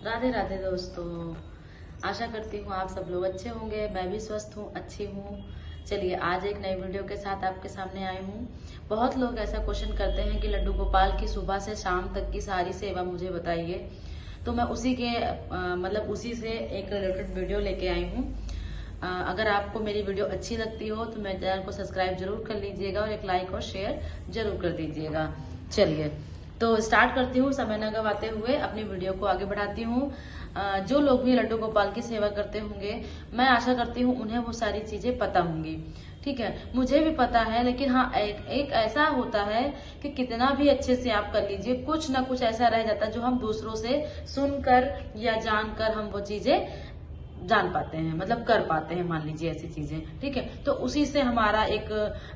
राधे राधे दोस्तों, आशा करती हूँ आप सब लोग अच्छे होंगे। मैं भी स्वस्थ हूँ, अच्छी हूँ। चलिए आज एक नई वीडियो के साथ आपके सामने आई हूँ। बहुत लोग ऐसा क्वेश्चन करते हैं कि लड्डू गोपाल की सुबह से शाम तक की सारी सेवा मुझे बताइए, तो मैं उसी के उसी से एक रिलेटेड वीडियो लेके आई हूँ। अगर आपको मेरी वीडियो अच्छी लगती हो तो मेरे चैनल को सब्सक्राइब जरूर कर लीजिएगा और एक लाइक और शेयर जरूर कर दीजिएगा। चलिए तो स्टार्ट करती हूँ, समय न गवाते हुए अपनी वीडियो को आगे बढ़ाती हूँ। जो लोग भी लड्डू गोपाल की सेवा करते होंगे, मैं आशा करती हूँ उन्हें वो सारी चीजें पता होंगी। ठीक है, मुझे भी पता है, लेकिन हाँ एक ऐसा होता है कि कितना भी अच्छे से आप कर लीजिए, कुछ ना कुछ ऐसा रह जाता है जो हम दूसरों से सुनकर या जानकर हम वो चीजें जान पाते हैं, मतलब कर पाते हैं, मान लीजिए ऐसी चीजें। ठीक है, तो उसी से हमारा एक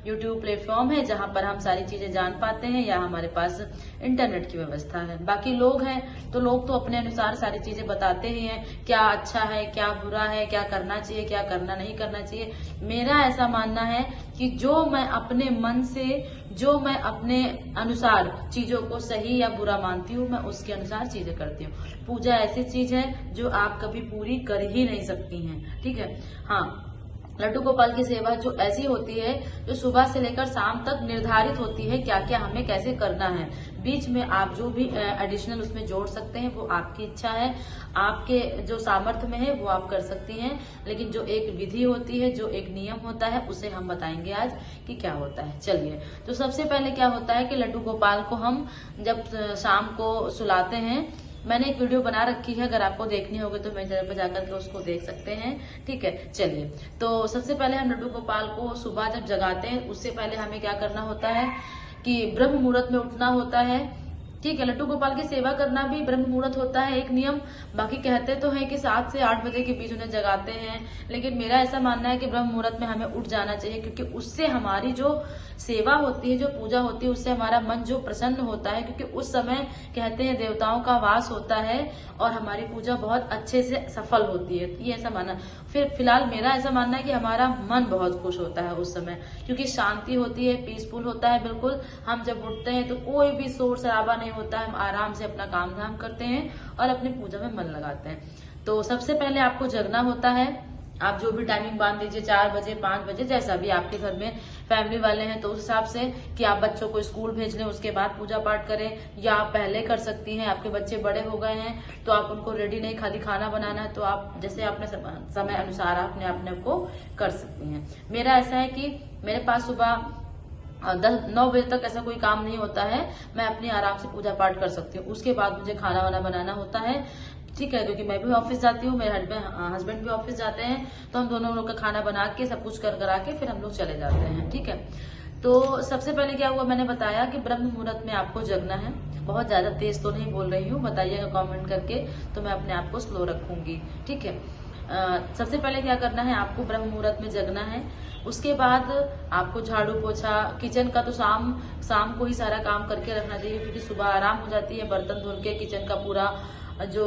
YouTube प्लेटफॉर्म है जहां पर हम सारी चीजें जान पाते हैं, या हमारे पास इंटरनेट की व्यवस्था है। बाकी लोग हैं तो लोग तो अपने अनुसार सारी चीजें बताते ही हैं, क्या अच्छा है, क्या बुरा है, क्या करना चाहिए, क्या करना नहीं करना चाहिए। मेरा ऐसा मानना है कि जो मैं अपने मन से, जो मैं अपने अनुसार चीजों को सही या बुरा मानती हूँ, मैं उसके अनुसार चीजें करती हूँ। पूजा ऐसी चीज है जो आप कभी पूरी कर ही नहीं सकती हैं। ठीक है, हाँ लड्डू गोपाल की सेवा जो ऐसी होती है जो सुबह से लेकर शाम तक निर्धारित होती है, क्या क्या हमें कैसे करना है। बीच में आप जो भी एडिशनल उसमें जोड़ सकते हैं वो आपकी इच्छा है, आपके जो सामर्थ्य में है वो आप कर सकती हैं। लेकिन जो एक विधि होती है, जो एक नियम होता है, उसे हम बताएंगे आज कि क्या होता है। चलिए, तो सबसे पहले क्या होता है कि लड्डू गोपाल को हम जब शाम को सुलाते हैं, मैंने एक वीडियो बना रखी है, अगर आपको देखनी होगी तो मेरे चैनल पर जाकर के उसको देख सकते हैं। ठीक है, चलिए तो सबसे पहले हम लड्डू गोपाल को सुबह जब जगाते हैं, उससे पहले हमें क्या करना होता है कि ब्रह्म मुहूर्त में उठना होता है। ठीक है, लड्डू गोपाल की सेवा करना भी ब्रह्म मुहूर्त होता है एक नियम। बाकी कहते तो हैं कि 7 से 8 बजे के बीच उन्हें जगाते हैं, लेकिन मेरा ऐसा मानना है कि ब्रह्म मुहूर्त में हमें उठ जाना चाहिए, क्योंकि उससे हमारी जो सेवा होती है, जो पूजा होती है, उससे हमारा मन जो प्रसन्न होता है, क्योंकि उस समय कहते हैं देवताओं का वास होता है और हमारी पूजा बहुत अच्छे से सफल होती है। ये ऐसा मानना। फिर फिलहाल मेरा ऐसा मानना है कि हमारा मन बहुत खुश होता है उस समय, क्योंकि शांति होती है, पीसफुल होता है बिल्कुल। हम जब उठते हैं तो कोई भी शोर शराबा नहीं होता है, हम आराम से अपना काम धाम करते हैं और अपनी पूजा में मन लगाते हैं। तो सबसे पहले आपको जगना होता है। आप जो भी टाइमिंग बांध लीजिए, 4 बजे 5 बजे, जैसा भी आपके घर में फैमिली वाले हैं तो उस हिसाब से कि आप बच्चों को स्कूल भेज लें, उसके बाद पूजा पाठ करें, या आप पहले कर सकती हैं। आपके बच्चे बड़े हो गए हैं तो आप उनको रेडी नहीं, खाली खाना बनाना है, तो आप जैसे अपने समय अनुसार अपने अपने को कर सकती हैं। मेरा ऐसा है कि मेरे पास सुबह 9 बजे तक ऐसा कोई काम नहीं होता है, मैं अपनी आराम से पूजा पाठ कर सकती हूँ। उसके बाद मुझे खाना वाना बनाना होता है। ठीक है, क्योंकि मैं भी ऑफिस जाती हूँ, मेरे हस्बैंड भी ऑफिस जाते हैं, तो हम दोनों लोग का खाना बना के सब कुछ कर करा के फिर हम लोग चले जाते हैं। ठीक है, तो सबसे पहले क्या हुआ, मैंने बताया कि ब्रह्म मुहूर्त में आपको जगना है। बहुत ज्यादा तेज तो नहीं बोल रही हूँ, बताइएगा कमेंट करके, तो मैं अपने आप को स्लो रखूंगी। ठीक है, सबसे पहले क्या करना है, आपको ब्रह्म मुहूर्त में जगना है। उसके बाद आपको झाड़ू पोछा, किचन का तो शाम को ही सारा काम करके रखना चाहिए, क्योंकि सुबह आराम हो जाती है। बर्तन धुल के किचन का पूरा जो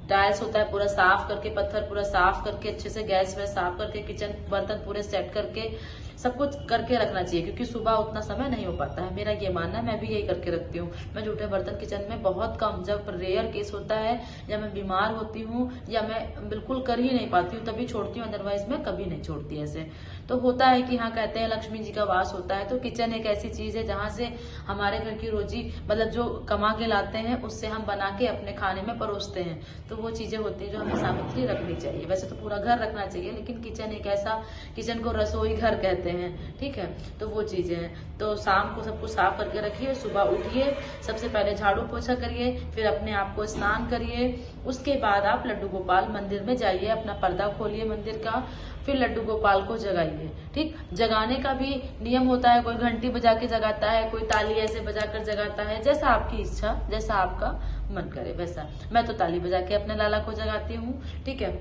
टाइल्स होता है पूरा साफ करके, पत्थर पूरा साफ करके, अच्छे से गैस वैस साफ करके, किचन बर्तन पूरे सेट करके सब कुछ करके रखना चाहिए, क्योंकि सुबह उतना समय नहीं हो पाता है। मेरा ये मानना है, मैं भी यही करके रखती हूँ। मैं जूठे बर्तन किचन में बहुत कम, जब रेयर केस होता है या मैं बीमार होती हूँ या मैं बिल्कुल कर ही नहीं पाती हूँ तभी छोड़ती हूँ, अदरवाइज मैं कभी नहीं छोड़ती। ऐसे तो होता है कि हाँ, कहते हैं लक्ष्मी जी का वास होता है, तो किचन एक ऐसी चीज है जहाँ से हमारे घर की रोजी, मतलब जो कमा के लाते हैं उससे हम बना के अपने खाने में परोसते हैं। तो वो चीजें होती है जो हमें सामग्री रखनी चाहिए। वैसे तो पूरा घर रखना चाहिए, लेकिन किचन एक ऐसा, किचन को रसोई घर कहते हैं। ठीक है, तो वो चीजें हैं। तो शाम को सब कुछ साफ करके रखिए, सुबह उठिए, सबसे पहले झाड़ू पोछा करिए, फिर अपने आप को स्नान करिए। उसके बाद आप लड्डू गोपाल मंदिर में जाइए, अपना पर्दा खोलिए मंदिर का, फिर लड्डू गोपाल को जगाइए। ठीक, जगाने का भी नियम होता है, कोई घंटी बजा के जगाता है, कोई ताली ऐसे बजा कर जगाता है, जैसा आपकी इच्छा, जैसा आपका मन करे वैसा। मैं तो ताली बजा के अपने लाला को जगाती हूँ। ठीक है,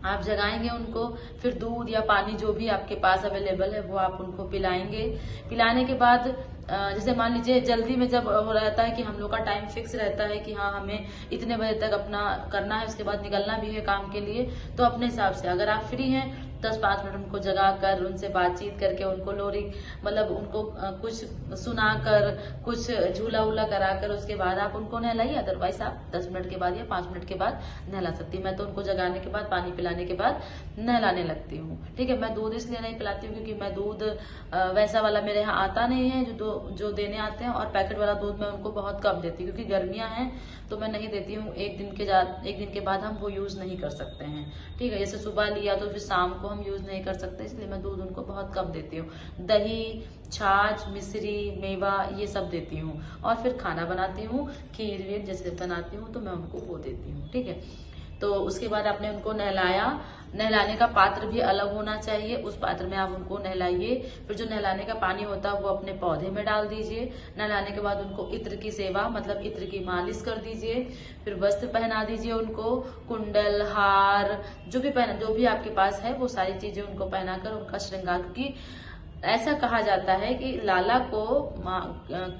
आप जगाएंगे उनको, फिर दूध या पानी जो भी आपके पास अवेलेबल है वो आप उनको पिलाएंगे। पिलाने के बाद जैसे मान लीजिए जल्दी में जब हो रहता है कि हम लोग का टाइम फिक्स रहता है कि हाँ हमें इतने बजे तक अपना करना है, उसके बाद निकलना भी है काम के लिए, तो अपने हिसाब से अगर आप फ्री हैं 10-5 मिनट उनको जगा कर उनसे बातचीत करके उनको लोरी मतलब उनको कुछ सुनाकर कुछ झूला वूला कराकर उसके बाद आप उनको नहलाइए। अदरवाइज आप 10 मिनट के बाद या 5 मिनट के बाद नहला सकती हूँ। मैं तो उनको जगाने के बाद पानी पिलाने के बाद नहलाने लगती हूँ। ठीक है, मैं दूध इसलिए नहीं पिलाती हूँ क्योंकि मैं दूध वैसा वाला मेरे यहाँ आता नहीं है जो देने आते हैं, और पैकेट वाला दूध मैं उनको बहुत कम देती हूँ क्योंकि गर्मियां हैं तो मैं नहीं देती हूँ। एक दिन के बाद हम वो यूज नहीं कर सकते हैं। ठीक है, जैसे सुबह लिया तो फिर शाम को हम यूज नहीं कर सकते, इसलिए मैं दूध उनको बहुत कम देती हूँ। दही, छाछ, मिश्री, मेवा ये सब देती हूँ, और फिर खाना बनाती हूँ, खीर वीर जैसे बनाती हूँ तो मैं उनको वो देती हूँ। ठीक है, तो उसके बाद आपने उनको नहलाया। नहलाने का पात्र भी अलग होना चाहिए, उस पात्र में आप उनको नहलाइए। फिर जो नहलाने का पानी होता है वो अपने पौधे में डाल दीजिए। नहलाने के बाद उनको इत्र की सेवा मतलब इत्र की मालिश कर दीजिए। फिर वस्त्र पहना दीजिए उनको, कुंडल, हार जो भी आपके पास है वो सारी चीजें उनको पहनाकर उनका श्रृंगार, क्योंकि ऐसा कहा जाता है कि लाला को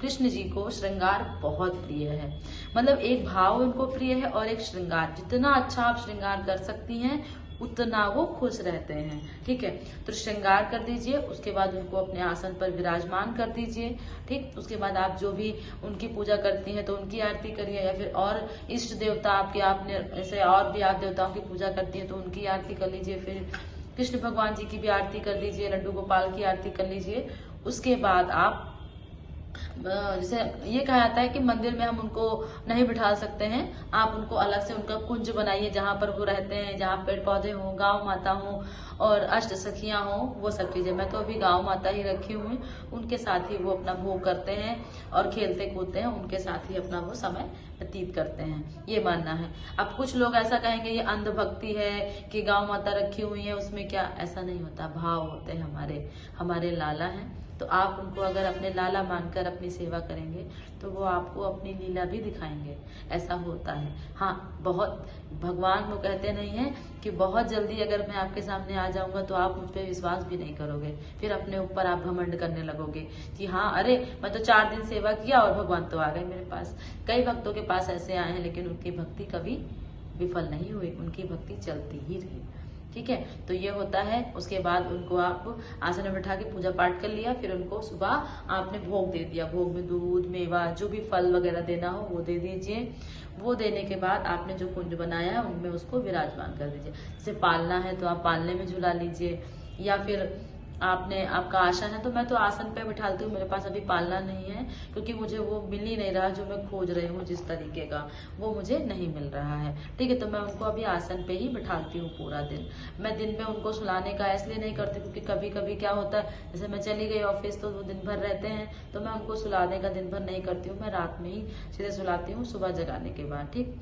कृष्ण जी को श्रृंगार बहुत प्रिय है। मतलब एक भाव उनको प्रिय है और एक श्रृंगार। जितना अच्छा आप श्रृंगार कर सकती हैं उतना वो खुश रहते हैं। ठीक है, तो श्रृंगार कर दीजिए। उसके बाद उनको अपने आसन पर विराजमान कर दीजिए। ठीक, उसके बाद आप जो भी उनकी पूजा करती हैं तो उनकी आरती करिए, या फिर और इष्ट देवता आपके आपने ऐसे और भी आप देवताओं की पूजा करती हैं तो उनकी आरती कर लीजिए। फिर कृष्ण भगवान जी की भी आरती कर दीजिए, लड्डू गोपाल की आरती कर लीजिए। उसके बाद आप जैसे ये कहा जाता है कि मंदिर में हम उनको नहीं बिठा सकते हैं, आप उनको अलग से उनका कुंज बनाइए जहां पर वो रहते हैं, जहां पेड़ पौधे हो, गांव माता हो और अष्ट सखियां हो, वो सब चीजें। मैं तो अभी गांव माता ही रखी हुई, उनके साथ ही वो अपना भोग करते हैं और खेलते कूदते हैं, उनके साथ ही अपना वो समय व्यतीत करते हैं, ये मानना है। अब कुछ लोग ऐसा कहेंगे ये अंधभक्ति है कि गांव माता रखी हुई है उसमें क्या, ऐसा नहीं होता। भाव होते हैं, हमारे लाला हैं, तो आप उनको अगर अपने लाला मानकर अपनी सेवा करेंगे तो वो आपको अपनी लीला भी दिखाएंगे, ऐसा होता है। हाँ, बहुत भगवान वो कहते नहीं है कि बहुत जल्दी अगर मैं आपके सामने आ जाऊंगा तो आप मुझ पर विश्वास भी नहीं करोगे, फिर अपने ऊपर आप घमंड करने लगोगे कि हाँ अरे मैं तो 4 दिन सेवा किया और भगवान तो आ गए मेरे पास। कई भक्तों के पास ऐसे आए हैं लेकिन उनकी भक्ति कभी विफल नहीं हुई, उनकी भक्ति चलती ही रही। ठीक है, तो ये होता है। उसके बाद उनको आप आसन में बिठा के पूजा पाठ कर लिया, फिर उनको सुबह आपने भोग दे दिया। भोग में दूध, मेवा, जो भी फल वगैरह देना हो वो दे दीजिए। वो देने के बाद आपने जो कुंज बनाया है उनमें उसको विराजमान कर दीजिए। जैसे पालना है तो आप पालने में झूला लीजिए, या फिर आपका आसन है तो मैं तो आसन पे बिठाती हूँ। मेरे पास अभी पालना नहीं है क्योंकि मुझे वो मिल ही नहीं रहा जो मैं खोज रही हूँ, जिस तरीके का वो मुझे नहीं मिल रहा है। ठीक है, तो मैं उनको अभी आसन पे ही बिठाती हूँ पूरा दिन। मैं दिन में उनको सुलाने का इसलिए नहीं करती क्योंकि कभी कभी क्या होता है, जैसे मैं चली गई ऑफिस तो वो दिन भर रहते हैं तो मैं उनको सुलाने का दिन भर नहीं करती हूँ, मैं रात में ही सीधे सुलाती हूँ सुबह जगाने के बाद। ठीक,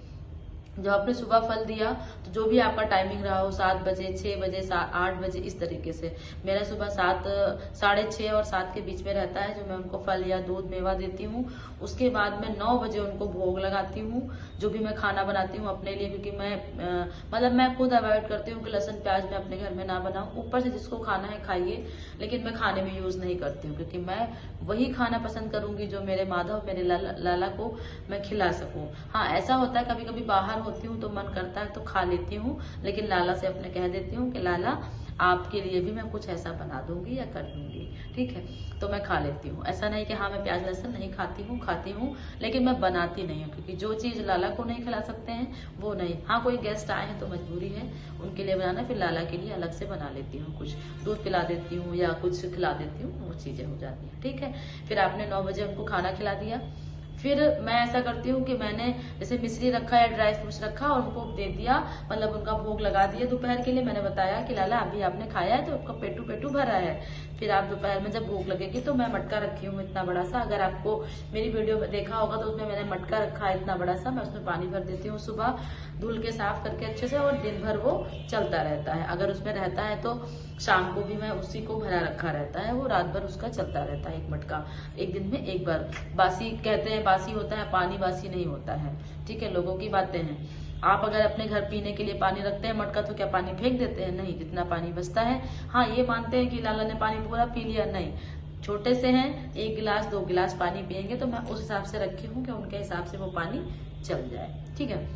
जब आपने सुबह फल दिया तो जो भी आपका टाइमिंग रहा हो, 7 बजे, 6 बजे, 8 बजे, इस तरीके से। मेरा सुबह 7, 6:30 और 7 के बीच में रहता है जो मैं उनको फल या दूध मेवा देती हूँ। उसके बाद मैं 9 बजे उनको भोग लगाती हूँ, जो भी मैं खाना बनाती हूँ अपने लिए, क्योंकि मैं खुद अवॉइड करती हूँ कि लहसुन प्याज मैं अपने घर में ना बनाऊँ। ऊपर से जिसको खाना है खाइए, लेकिन मैं खाने में यूज नहीं करती हूँ क्योंकि मैं वही खाना पसंद करूंगी जो मेरे माधव, मेरे लाला को मैं खिला सकूं। हाँ, ऐसा होता है कभी कभी बाहर होती हूँ तो मन करता है तो खा लेती हूँ, लेकिन लाला से अपने कह देती हूँ कि लाला आपके लिए भी मैं कुछ ऐसा बना दूंगी या कर दूंगी। ठीक है, तो मैं खा लेती हूँ। ऐसा नहीं कि हाँ मैं प्याज लहसुन नहीं खाती हूँ, लेकिन मैं बनाती नहीं हूँ क्योंकि जो चीज लाला को नहीं खिला सकते हैं वो नहीं। हाँ, कोई गेस्ट आए हैं तो मजबूरी है उनके लिए बनाना, फिर लाला के लिए अलग से बना लेती हूँ, कुछ दूध पिला देती हूँ या कुछ खिला देती हूँ, वो चीजें हो जाती हैं। ठीक है, फिर आपने 9 बजे उनको खाना खिला दिया। फिर मैं ऐसा करती हूँ कि मैंने जैसे मिश्री रखा या ड्राई फ्रूट्स रखा और उनको दे दिया, मतलब उनका भोग लगा दिया। दोपहर के लिए मैंने बताया कि लाला अभी आपने खाया है तो आपका पेटू भरा है, फिर आप दोपहर में जब भूख लगेगी तो मैं मटका रखी हूँ इतना बड़ा सा, अगर आपको मेरी वीडियो में देखा होगा तो उसमें मैंने मटका रखा है इतना बड़ा सा, मैं उसमें पानी भर देती हूँ सुबह धुल के साफ करके अच्छे से, और दिन भर वो चलता रहता है। अगर उसमें रहता है तो शाम को भी मैं उसी को भरा रखा रहता है, वो रात भर उसका चलता रहता है, एक मटका एक दिन में एक बार। बासी कहते हैं बासी होता है, पानी बासी नहीं होता है। ठीक है, लोगों की बातें हैं। आप अगर अपने घर पीने के लिए पानी रखते हैं मटका तो क्या पानी फेंक देते हैं? नहीं, जितना पानी बचता है। हाँ, ये मानते हैं कि लाला ने पानी पूरा पी लिया, नहीं, छोटे से हैं 1 गिलास 2 गिलास पानी पियेंगे तो मैं उस हिसाब से रखी हूँ कि उनके हिसाब से वो पानी चल जाए। ठीक है,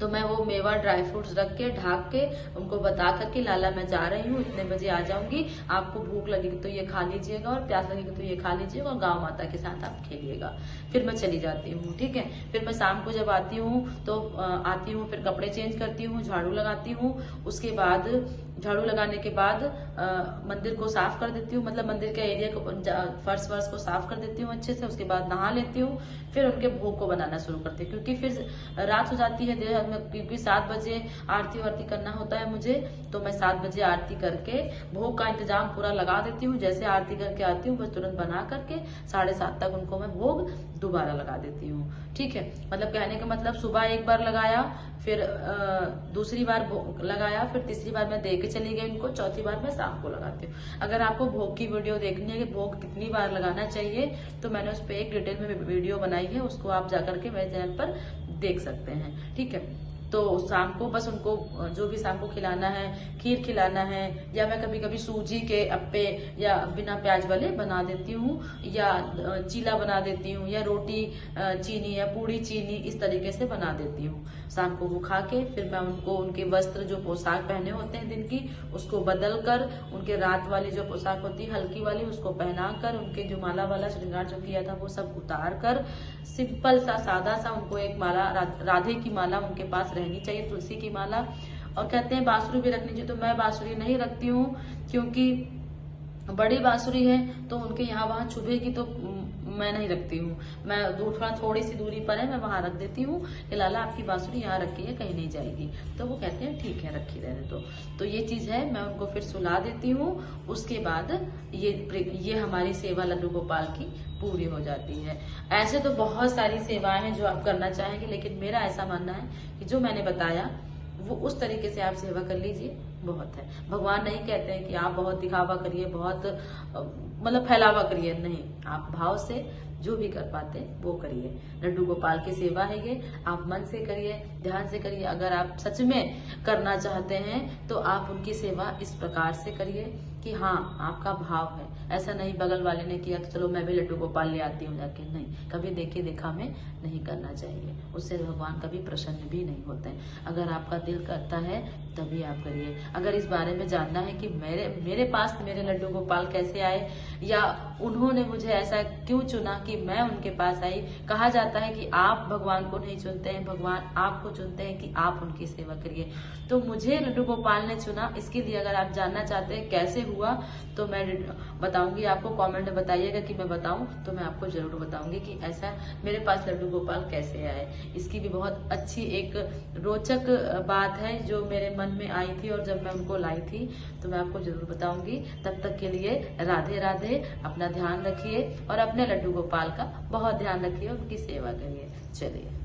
तो मैं वो मेवा ड्राई फ्रूट्स रख के ढाक के उनको बता करके लाला मैं जा रही हूँ, इतने बजे आ जाऊंगी, आपको भूख लगेगी तो ये खा लीजिएगा और प्यास लगेगी तो ये खा लीजिएगा और गाँव माता के साथ आप खेलिएगा। फिर मैं चली जाती हूँ, ठीक है। फिर मैं शाम को जब आती हूँ तो आती हूँ, फिर कपड़े चेंज करती हूँ, झाड़ू लगाती हूँ। उसके बाद झाड़ू लगाने के बाद मंदिर को साफ कर देती हूँ, मतलब मंदिर के एरिया को, फर्श वर्श को साफ कर देती हूँ अच्छे से। उसके बाद नहा लेती हूँ, फिर उनके भोग को बनाना शुरू करती हूँ, क्योंकि फिर रात हो जाती है देर में, क्योंकि 7 बजे आरती वारती करना होता है मुझे। तो मैं 7 बजे आरती करके भोग का इंतजाम पूरा लगा देती हूँ। जैसे आरती करके आती हूँ बस तुरंत बना करके 7:30 तक उनको मैं भोग दोबारा लगा देती हूँ, ठीक है। मतलब कहने का मतलब सुबह एक बार लगाया, फिर दूसरी बार लगाया, फिर तीसरी बार मैं दे के चली गई उनको, चौथी बार मैं शाम को लगाती हूँ। अगर आपको भोग की वीडियो देखनी है कि भोग कितनी बार लगाना चाहिए, तो मैंने उस पर एक डिटेल में वीडियो बनाई है, उसको आप जाकर के मेरे चैनल पर देख सकते हैं, ठीक है। तो शाम को बस उनको जो भी शाम को खिलाना है, खीर खिलाना है, या मैं कभी कभी सूजी के अप्पे या बिना प्याज वाले बना देती हूँ, या चीला बना देती हूँ, या रोटी चीनी या पूड़ी चीनी इस तरीके से बना देती हूँ। शाम को वो खा के फिर मैं उनको उनके वस्त्र जो पोशाक पहने होते हैं दिन की, उसको बदल कर उनके रात वाली जो पोशाक होती है हल्की वाली, उसको पहना कर उनके जो माला वाला श्रृंगार जो किया था वो सब उतार कर सिंपल सा सादा सा उनको एक माला, राधे की माला उनके पास रहनी चाहिए, तुलसी की माला। और कहते हैं बांसुरी भी रखनी चाहिए, तो मैं बांसुरी नहीं रखती हूँ, क्योंकि बड़ी बांसुरी है तो उनके यहाँ वहां चुभेगी, तो मैं नहीं रखती हूँ। मैं थोड़ी सी दूरी पर है, मैं वहां रख देती हूँ कि लाला आपकी बांसुरी यहाँ रखी है, कहीं नहीं जाएगी। तो वो कहते हैं ठीक है रखी रहने दो। तो ये चीज है, मैं उनको फिर सुला देती हूँ। उसके बाद ये हमारी सेवा लड्डू गोपाल की पूरी हो जाती है। ऐसे तो बहुत सारी सेवाएं हैं जो आप करना चाहेंगे, लेकिन मेरा ऐसा मानना है कि जो मैंने बताया वो उस तरीके से आप सेवा कर लीजिए, बहुत है। भगवान नहीं कहते हैं कि आप बहुत दिखावा करिए, बहुत मतलब फैलावा करिए, नहीं, आप भाव से जो भी कर पाते वो करिए। लड्डू गोपाल की सेवा है ये, आप मन से करिए, ध्यान से करिए। अगर आप सच में करना चाहते हैं तो आप उनकी सेवा इस प्रकार से करिए कि हाँ आपका भाव है। ऐसा नहीं बगल वाले ने किया तो चलो मैं भी लड्डू गोपाल ले आती हूँ जाके, नहीं, कभी देखे देखा में नहीं करना चाहिए, उससे भगवान कभी प्रसन्न भी नहीं होते हैं। अगर आपका दिल करता है तभी आप करिए। अगर इस बारे में जानना है कि मेरे पास मेरे लड्डू गोपाल कैसे आए, या उन्होंने मुझे ऐसा क्यों चुना कि मैं उनके पास आई, कहा जाता है कि आप भगवान को नहीं चुनते हैं, भगवान आपको चुनते हैं कि आप उनकी सेवा करिए। तो मुझे लड्डू गोपाल ने चुना, इसके लिए अगर आप जानना चाहते हैं कैसे हुआ तो मैं बताऊंगी आपको। कमेंट में बताइएगा कि मैं बताऊं, तो मैं आपको जरूर बताऊंगी कि ऐसा मेरे पास लड्डू गोपाल कैसे आए। इसकी भी बहुत अच्छी एक रोचक बात है जो मेरे मन में आई थी, और जब मैं उनको लाई थी तो मैं आपको जरूर बताऊंगी। तब तक के लिए राधे राधे, अपना ध्यान रखिए और अपने लड्डू गोपाल का बहुत ध्यान रखिए, उनकी सेवा करिए। चलिए।